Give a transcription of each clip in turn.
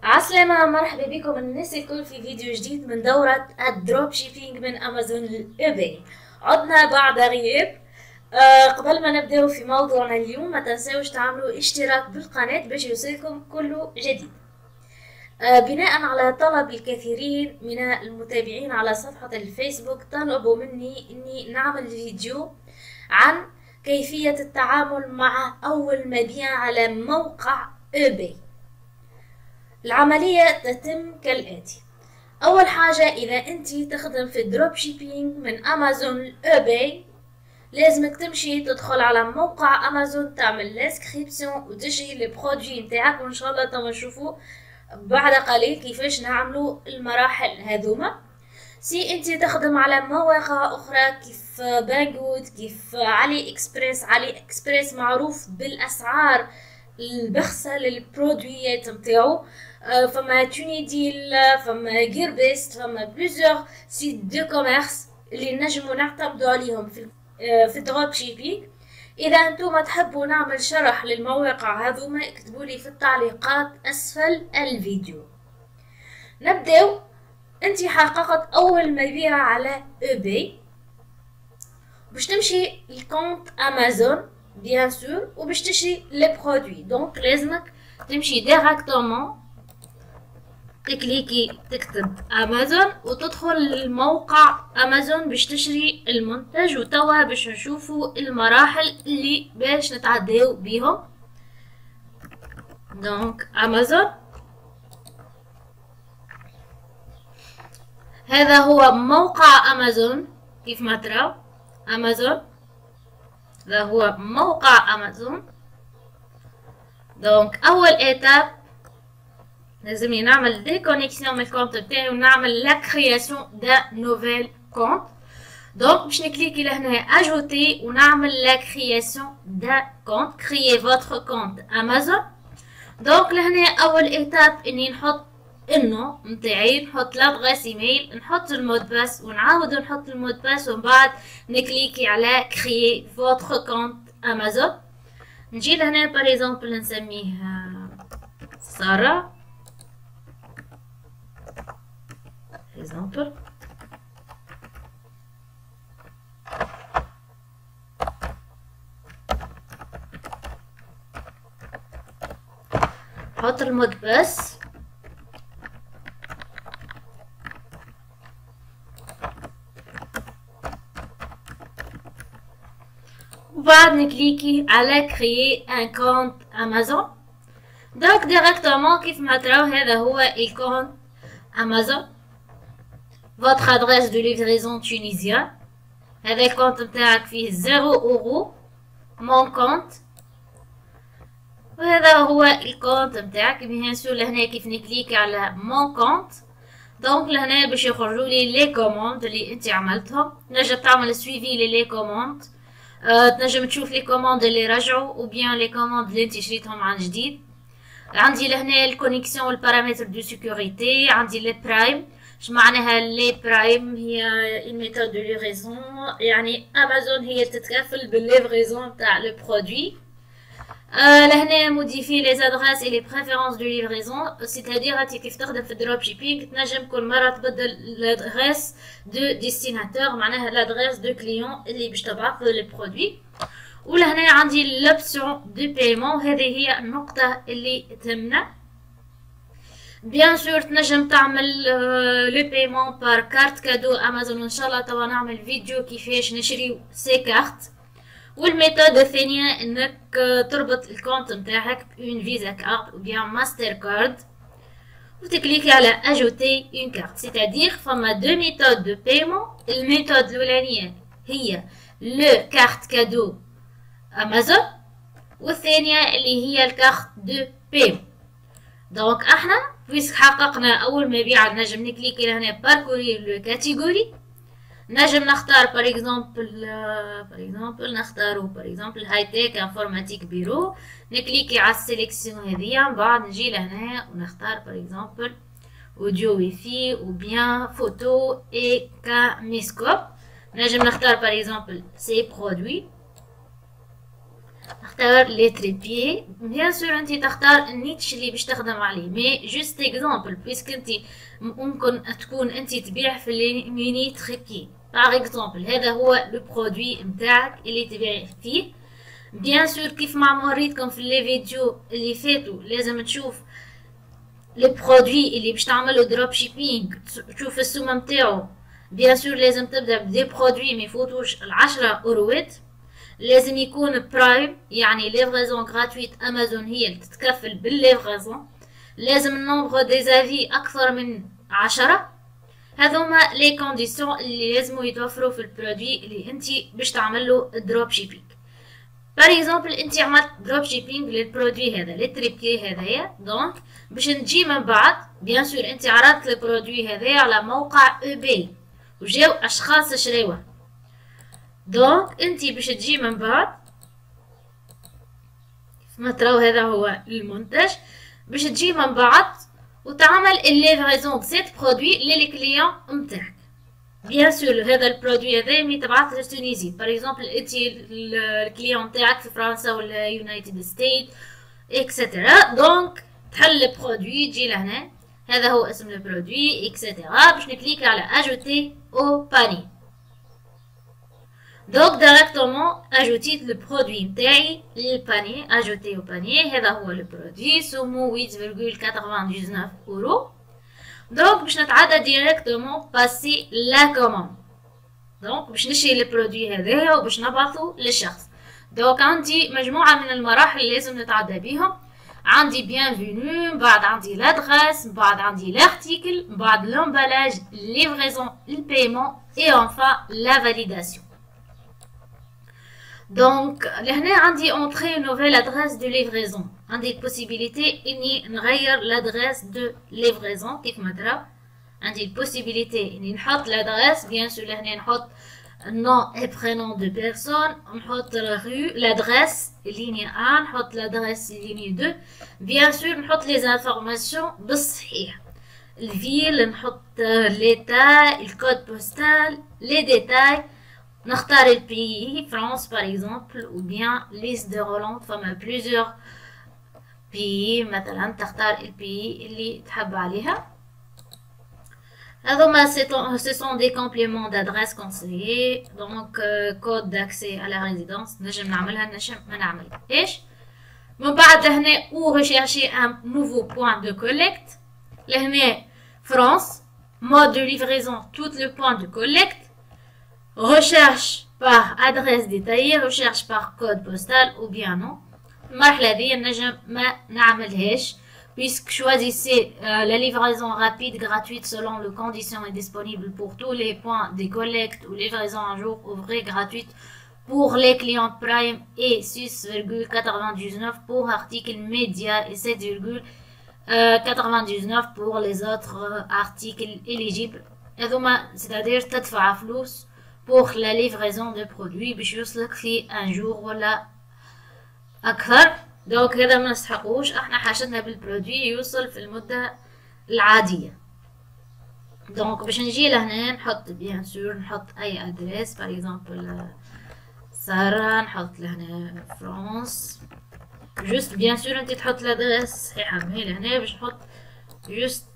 عسلامة، مرحبا بكم الناس الكل في فيديو جديد من دورة الدروب شيبينج من أمازون لإيباي. عدنا بعد غياب. قبل ما نبداو في موضوعنا اليوم ما تنساوش تعملوا اشتراك بالقناة باش يوصلكم كل جديد. بناء على طلب الكثيرين من المتابعين على صفحة الفيسبوك طلبوا مني اني نعمل فيديو عن كيفية التعامل مع أول مبيع على موقع إيباي. العملية تتم كالآتي. أول حاجة، إذا أنتي تخدم في الدروب شيبينج من أمازون لإيباي لازمك تمشي تدخل على موقع أمازون، تعمل لانسكريبسيون وتشري البرودوي نتاعك، وإن شاء الله تم نشوفوا بعد قليل كيفاش نعملوا المراحل هذوما. سي أنتي تخدم على مواقع أخرى كيف بانجود، كيف علي إكسبريس معروف بالأسعار البخسة للبرودويات نتاعو. فما توني ديل، فما غير بيست، فما بليزيور سيت دو كوميرس اللي نجمو نعتمدو عليهم في الدروب شيبينج. اذا انتم تحبوا نعمل شرح للمواقع هذوما اكتبوا لي في التعليقات اسفل الفيديو. نبداو. انتي حققت اول مبيع على ايباي، باش تمشي لكونت امازون بيان سور وباش تشري لي برودوي. دونك لازمك تمشي ديراكتومون تكليكي تكتب امازون وتدخل الموقع امازون باش تشري المنتج. وتوا باش نشوفوا المراحل اللي باش نتعداو بيهم. دونك امازون، هذا هو موقع امازون كيف ما تراو. امازون هذا هو موقع امازون. دونك اول ايتاب لازمني نعمل ديكونيكسيون من الكونت بتاعي ونعمل لا كرياسيون دا نوفيل كونت. دونك باش نكليكي لهنا اجوتي ونعمل لا كرياسيون دا كونت، كريي فوتر كونت امازون. دونك لهنا اول ايتاب اني نحط النو نتاعي، نحط لادغيس ايميل، نحط المود باس ونعاود نحط المود باس، ومن بعد نكليكي على كريي فوتر كونت امازون. نجي لهنا باريزومبل نسميه سارة اكزامبل. حط المود باس، وبعد نكليكي على كريي ان كونت امازون. دونك ديريكتومون كيف ما تراو هذا هو الكونت امازون. votre adresse de livraison tunisien. هذا الكونت متاعك فيه 0 اورو مون كونت، وهذا هو الكونت متاعك. بيان سور لهنا كيف نكليك على مون كونت دونك لهنا باش يخرجوا لي لي كوموند اللي انت عملتهم. تنجم تعمل سويفي لي كوموند، تنجم تشوف لي كوموند اللي رجعوا او بيان لي كوموند اللي انت شريتهم عن جديد. عندي لهنا الكونيكسيون والبارامتر دو سيكوريتي، عندي لي برايم. اش معناها لي برايم؟ هي الميثود دو ليفريزون، يعني امازون هي تتكفل بالليفريزون تاع لو برودوي. لهنا موديفي لي ادريس اي لي بريفيرونس دو ليفريزون، سيتادير انت كيف تخدم في الدروب شيبينغ تنجم كل مره تبدل لادريس دو ديستيناتور، معناها لادريس دو كليون اللي باش تبعث لي برودوي. ولهنا عندي لوبسيون دو بايمون، هذه هي النقطه اللي تهمنا. بيان سور تنجم تعمل لو بايمون بار كارت كادو امازون، ان شاء الله توا نعمل فيديو كيفاش نشري سي كارت. والميثود الثانيه انك تربط الكونت نتاعك بون فيزا كارت او بيان ماستر كارد وتكليكي على اجوتي اون كارت. سيتادير فما دو ميثود دو بايمون. الميثود الاولانيه هي لو كارت كادو امازون، والثانيه اللي هي الكارت دو بايمون. دونك احنا بويسك حققنا اول مبيع نجم نكليكي لهنا باركورير لو كاتيجوري. نجم نختار بار اكزومبل نختارو بار اكزومبل هاي تيك انفورماتيك بيرو، نكليكي على السيليكسيون هذيا، من بعد نجي لهنا ونختار بار اكزومبل اوديو ويفي او بيان فوتو اي كاميسكوب. نجم نختار بار اكزومبل سي برودوي. نختار لي تريبيي. بيان سور انت تختار النيتش اللي باش تخدم عليه، مي جوست اكزامبل بيسك انت ممكن تكون انت تبيع في لي ميني تريبيي باغ اكزامبل، هذا هو لو برودوي نتاعك اللي تبيع فيه. بيان سور كيف ما وريتكم في لي فيديو اللي فاتوا لازم تشوف لي برودوي اللي باش تعملوا دروب شيبينغ، تشوف السومه نتاعو. بيان سور لازم تبدا بدي برودوي ما يفوتوش ال10 اوروات، لازم يكون برايم يعني ليفريزون غراتويت امازون هي اللي تتكفل بالليفريزون، لازم النومبر دي زافي اكثر من 10. هذوما لي كونديسيون اللي لازم يتوفروا في البرودوي اللي انت باش تعملوا دروب شيبينغ. بار اكزومبل انت عملت دروب شيبينغ للبرودوي هذا لي تريبيي هذايا، دونك باش نجي من بعد بيان سور انت عرضت البرودوي هذايا على موقع eBay وجاو اشخاص شراوه، دونك انت باش تجي من بعد كما تراو هذا هو المنتج، باش تجي من بعد وتعمل الليفريزون سيت برودوي للكليون نتاعك. بيان سور هذا البرودوي هذا ملي تبعث لتونيزي، باغ اكزومبل انت الكليون نتاعك في فرنسا ولا يونايتد ستيت اكسيتيرا، دونك تحل البرودوي تجي لهنا، هذا هو اسم البرودوي اكسيتيرا، باش نكليك على اجوتي او باني. دونك دايركتومون اجوتيت لو برودوي نتاعي للباني، اجوتي او باني، هذا هو لو برودوي سمو 8.99 اورو. دونك باش نتعدى ديريكتومون باسي لا كوموند، دونك باش نشري البرودوي هذايا وباش نبعثو للشخص. دونك عندي مجموعة من المراحل اللي لازم نتعدى بيهم، عندي بيانفونو، من بعد عندي لادريس، من بعد عندي لارتيكل، من بعد لومبالاج، ليفريزون، البايمون اي انفان لا فاليداسيون. دونك لهنا عندي اونتري نوفيل ادريس دو ليفريزون، عندي البوسيبيليتي اني نغير لادريس دو ليفريزون كيف ما ترى، عندي البوسيبيليتي اني نحط لادريس، بيان سور لهنا نحط nom et prénom de personne، نحط rue l'adresse ligne 1، نحط l'adresse ligne 2، bien sûr نحط les informations بالصحيح، الفيل، نحط l'état، الكود بوستال، les détails، نختار البيي France par exemple ou bien liste de Hollande، فما plusieurs pays مثلا تختار البيي اللي تحب عليها. هذوما ce sont des compléments d'adresse conseillés، donc code d'accès à la résidence نجم نعملها نجم ما نعملهاش. من بعد لهنا ou rechercher un nouveau point de collecte، لهنا France mode de livraison tout le point de collecte، recherche par adresse détaillée، recherche par code postal ou bien non. المرحلة دي نجم ما نعملهاش puisque choisissez la livraison rapide gratuite selon les conditions est disponible pour tous les points de collecte ou livraison un jour ouvré gratuite pour les clients Prime et 6,99 pour articles médias et 7,99 pour les autres articles éligibles. C'est-à-dire تدفع فلوس pour la livraison de produits باش يوصلك في un jour ولا أكثر. دونك هذا ما نستحقوش، احنا حاجتنا بالبرودوي يوصل في المدة العادية. دونك باش نجي لهنا نحط بيان سور نحط اي ادريس، باغ اكزومبل سارة، نحط لهنا فرانس، جوست بيان سور انت تحط الادريس صحيحة، مي لهنا باش نحط جوست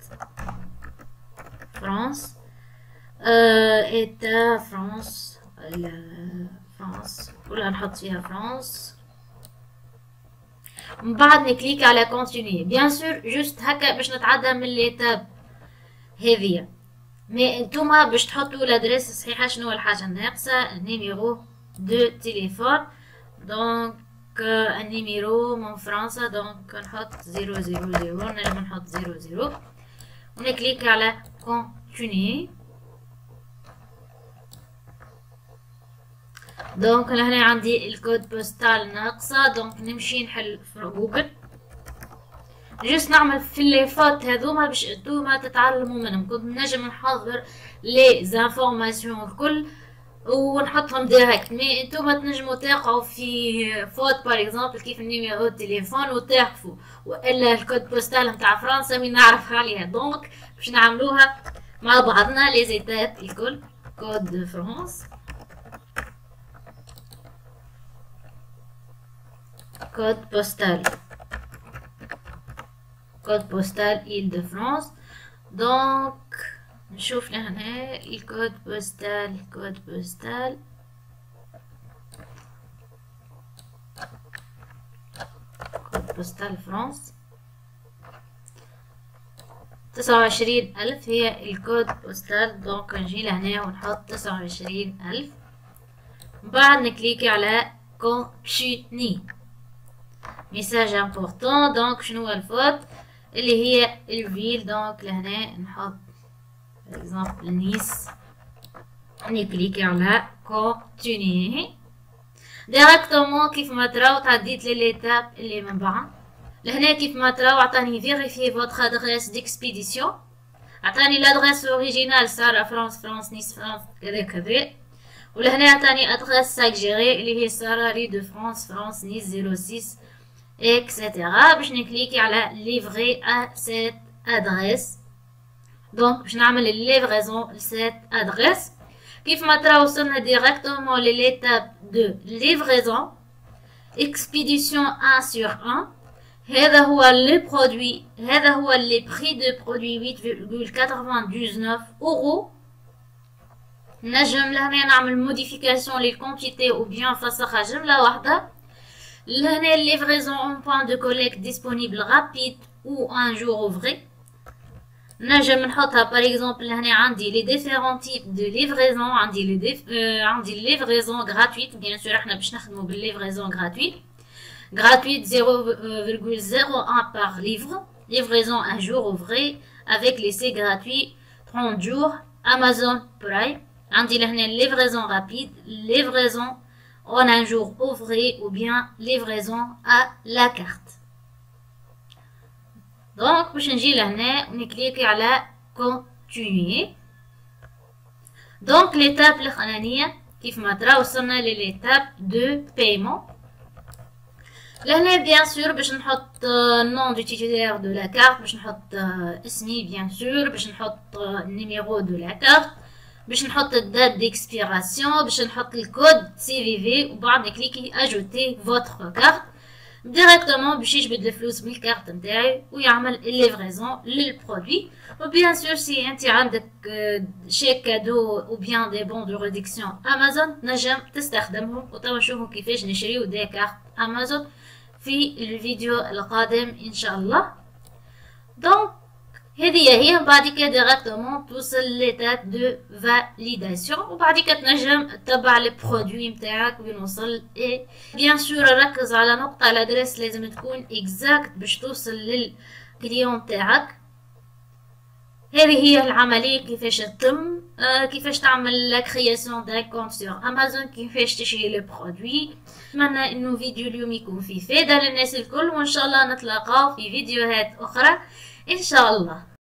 فرانس، ايتا فرانس، فرانس ولا نحط فيها فرانس. من بعد نكليك على كونتينيي، بيان سور جوست هكا باش نتعدى من ليتاب هذيا، مي انتوما باش تحطوا الادريس الصحيحه. شنو الحاجه الناقصه؟ النيميرو دو تليفون، دونك النيميرو من فرنسا، دونك نحط 000، نجم نحط 00 ونكليك على كونتينيي. دونك لهنا عندي الكود بوستال ناقصة، دونك نمشي نحل في جوجل، جوست نعمل في لي فوت هذوما باش انتوما تتعلموا منهم. كنت نجم نحضر لي زانفورماسيون الكل ونحطهم ديريكت، مي انتوما تنجموا تقعوا في فوت باغ اكزومبل كيف النيميرو التليفون وتعرفوا، والا الكود بوستال نتاع فرنسا مين نعرف عليها. دونك باش نعملوها مع بعضنا لي زيتاب الكل. كود دو فرانس، كود بوستال إيل دو فرانس. دونك نشوف لهنا الكود بوستال فرانس 29,000 هي الكود بوستال. دونك نجي لهنا ونحط 29,000. بعد نكليكي على كونتيني ميساج امبورطون. دونك شنو هو الفوت اللي هي الفيل. دونك لهنا نحط اكزامبل نيس. نكليكي على كونتيني ديريكتومون كيف ما تراو تعديت لليتاب اللي من بعد. لهنا كيف ما تراو عطاني فيريفي فوتر ادريس ديكسبيديسيون، عطاني لادريس اوريجينال سارة فرانس نيس فرانس كذا. ولهنا عطاني ادريس ساك جيري اللي هي سارة ري دو فرانس نيس 06 اكسيتيرا. باش نكليكي على ليفري ا سيت ادريس. دونك باش نعمل الليفريزون لسيت ادريس. كيف ما تراو وصلنا ديريكتومون لليتاب دو ليفريزون اكسبيديسيون 1 sur 1. هذا هو لو برودوي، هذا هو لي بري دو برودوي 8,99 اورو. نجم لهنا نعمل موديفيكاسيون للكونتيتي او بيان نفسخها جمله واحده. لهنا الليفريزون اون بوان دو كوليكت ديسپونيبل رابيد او ان جور اوفري. نجم نحطها باغ اكزومبل. هنا عندي لي ديفيرون تيب دو ليفريزون، عندي عندي ليفريزون غراتويت. بيان سور احنا باش نخدمو بالليفريزون غراتويت 0,01 par livre, livraison un jour ouvré avec l'essai gratuit 30 jours, Amazon Prime. عندي لهنا livraison rapide, livraison en un jour ouvré ou bien livraison à la carte. Donc باش نجي لهنا ونكليكي على continuer. Donc l'étape الاخرانية كيف ما ترى وصلنا للإتاب دو paiement. لهنا بيان سور باش نحط نون دو تيتولير دو لا كارت، باش نحط اسمي بيان سور، باش نحط نيميرو دو لا كارت، باش نحط الدات ديكسبيراسيون، باش نحط الكود سي في في. وبعد نكليكي اجوتي فوتر كارت ديريكتومون باش يجبد الفلوس من الكارت نتاعي ويعمل الليفريزون للبرودوي. وبيان سور سي انت عندك شيك كادو او بيان دي بون دو ريدكسيون امازون نجم تستخدمهم. وتوا نشوفوا كيفاش نشريو دي كارت امازون في الفيديو القادم ان شاء الله. دونك هذه هي. بعد كده ديريكتومون توصل ليتاب دو فاليداسيون. وبعد كده تنجم تتبع البرودوي نتاعك وين وصل. اي بيان سور ركز على نقطه الادريس لازم تكون اكزاكت باش توصل للكليون تاعك. هذه هي العمليه كيفاش تتم، كيفاش تعمل لا كرياسيون داك كونت سور امازون، كيفاش تشري لو برودوي. نتمنى انه فيديو اليوم يكون فيه فايده للناس الكل، وان شاء الله نتلاقاو في فيديوهات اخرى ان شاء الله.